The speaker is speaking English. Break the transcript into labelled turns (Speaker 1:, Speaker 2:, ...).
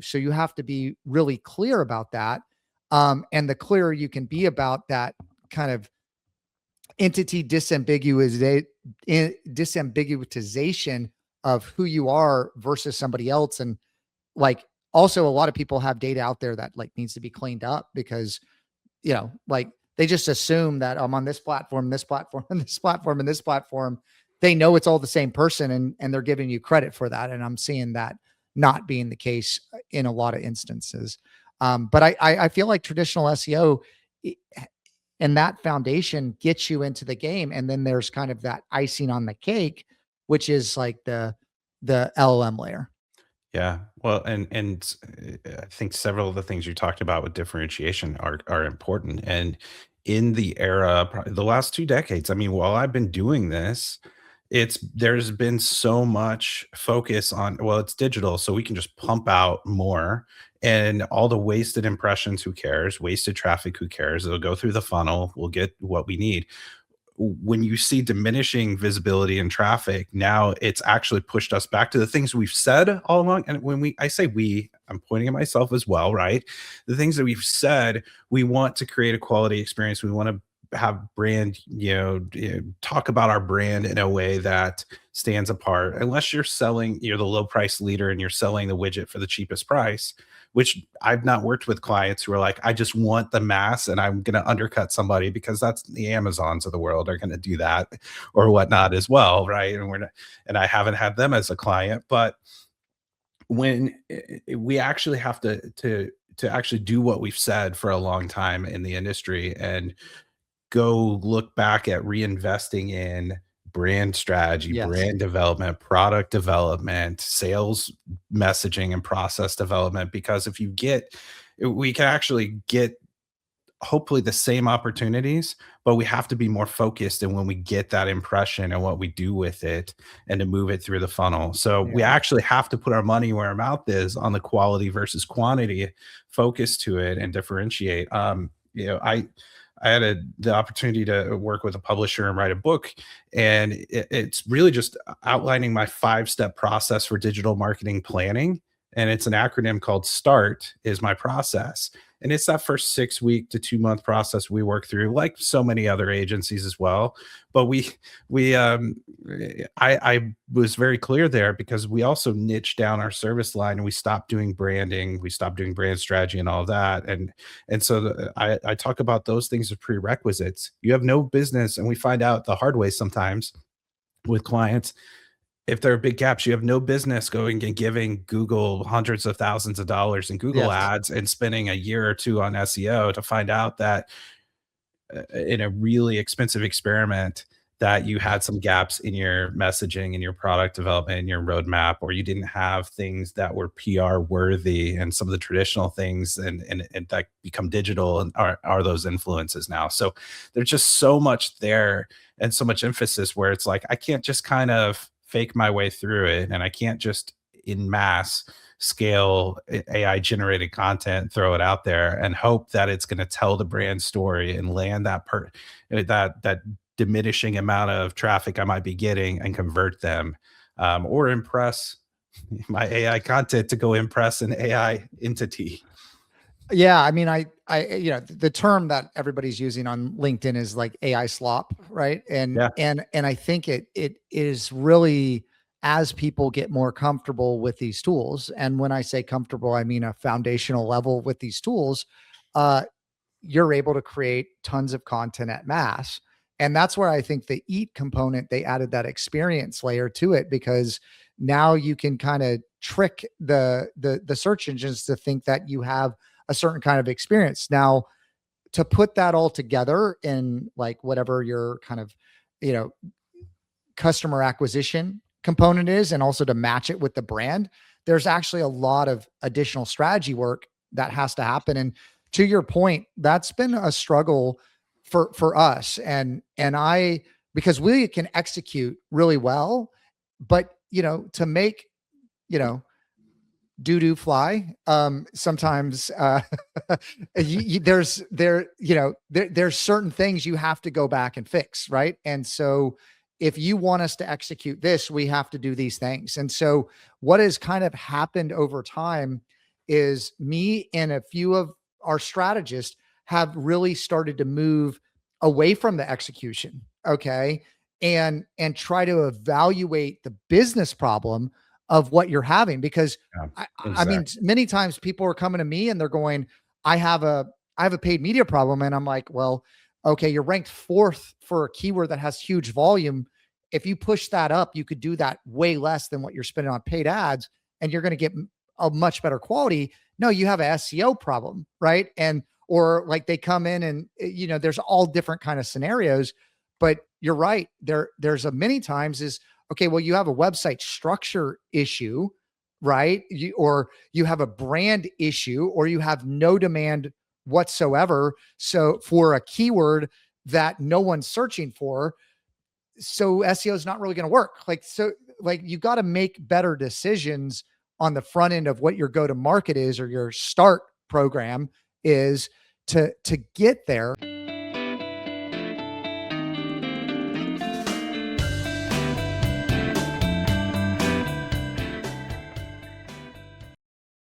Speaker 1: So you have to be really clear about that. And the clearer you can be about that kind of entity disambiguatization of who you are versus somebody else. And like, also a lot of people have data out there that like needs to be cleaned up because, like they just assume that I'm on this platform, this platform, and this platform, and this platform. They know it's all the same person, and they're giving you credit for that. And I'm seeing that not being the case in a lot of instances. But I feel like traditional SEO and that foundation gets you into the game. And then there's kind of that icing on the cake, which is like the LLM layer.
Speaker 2: Yeah. Well, I think several of the things you talked about with differentiation are important. And in the era, probably the last 2 decades, I mean, while I've been doing this, there's been so much focus on, well, it's digital, so we can just pump out more. And all the wasted impressions, who cares? Wasted traffic, who cares? It'll go through the funnel. We'll get what we need. When you see diminishing visibility and traffic, now it's actually pushed us back to the things we've said all along. And I say we, I'm pointing at myself as well, right? The things that we've said, we want to create a quality experience. We want to have brand, talk about our brand in a way that stands apart. Unless you're the low price leader and you're selling the widget for the cheapest price, which I've not worked with clients who are like, I just want the mass and I'm going to undercut somebody, because that's the Amazons of the world are going to do that or whatnot as well. Right. And and I haven't had them as a client, but when we actually have to actually do what we've said for a long time in the industry and go look back at reinvesting in brand strategy,
Speaker 1: Yes.
Speaker 2: brand development, product development, sales messaging, and process development. Because we can actually get hopefully the same opportunities, but we have to be more focused in when we get that impression and what we do with it and to move it through the funnel. So we
Speaker 1: Yeah.
Speaker 2: actually have to put our money where our mouth is on the quality versus quantity focus to it and differentiate. I had the opportunity to work with a publisher and write a book, and it's really just outlining my 5-step process for digital marketing planning. And it's an acronym called START is my process. And it's that first 6 week to 2 month process we work through, like so many other agencies as well. But I was very clear there because we also niched down our service line and we stopped doing branding, we stopped doing brand strategy and all that. And so I talk about those things as prerequisites. You have no business, and we find out the hard way sometimes with clients, if there are big gaps, you have no business going and giving Google hundreds of thousands of dollars in Google
Speaker 1: Yes.
Speaker 2: ads and spending a year or two on SEO to find out that in a really expensive experiment that you had some gaps in your messaging and your product development and your roadmap, or you didn't have things that were PR worthy, and some of the traditional things and that become digital and are those influences now. So there's just so much there and so much emphasis where it's like, I can't just kind of fake my way through it, and I can't just in mass scale AI generated content, throw it out there and hope that it's going to tell the brand story and land that diminishing amount of traffic I might be getting and convert them, or impress my AI content to go impress an AI entity.
Speaker 1: Yeah, I mean, the term that everybody's using on LinkedIn is like AI slop, right? And
Speaker 2: Yeah.
Speaker 1: and I think it is really, as people get more comfortable with these tools, and when I say comfortable, I mean a foundational level with these tools, uh, you're able to create tons of content at mass. And that's where I think the eat component, they added that experience layer to it, because now you can kind of trick the search engines to think that you have a certain kind of experience. Now, to put that all together in like whatever your kind of, you know, customer acquisition component is, and also to match it with the brand, there's actually a lot of additional strategy work that has to happen. And to your point, that's been a struggle for us. And I, because we can execute really well, but to make, you know, doo doo fly. Sometimes there's certain things you have to go back and fix, right? And so if you want us to execute this, we have to do these things. And so what has kind of happened over time is me and a few of our strategists have really started to move away from the execution. Okay. And try to evaluate the business problem of what you're having. Because
Speaker 2: Yeah,
Speaker 1: I mean,
Speaker 2: exactly.
Speaker 1: many times people are coming to me and they're going, I have a paid media problem. And I'm like, well, okay, you're ranked fourth for a keyword that has huge volume. If you push that up, you could do that way less than what you're spending on paid ads, and you're going to get a much better quality. No, you have a SEO problem, right? And or like they come in and there's all different kind of scenarios, but you're right. There's a many times is okay, well, you have a website structure issue, right? Or you have a brand issue, or you have no demand whatsoever. So for a keyword that no one's searching for, so SEO is not really going to work. Like you got to make better decisions on the front end of what your go to market is, or your start program is to get there.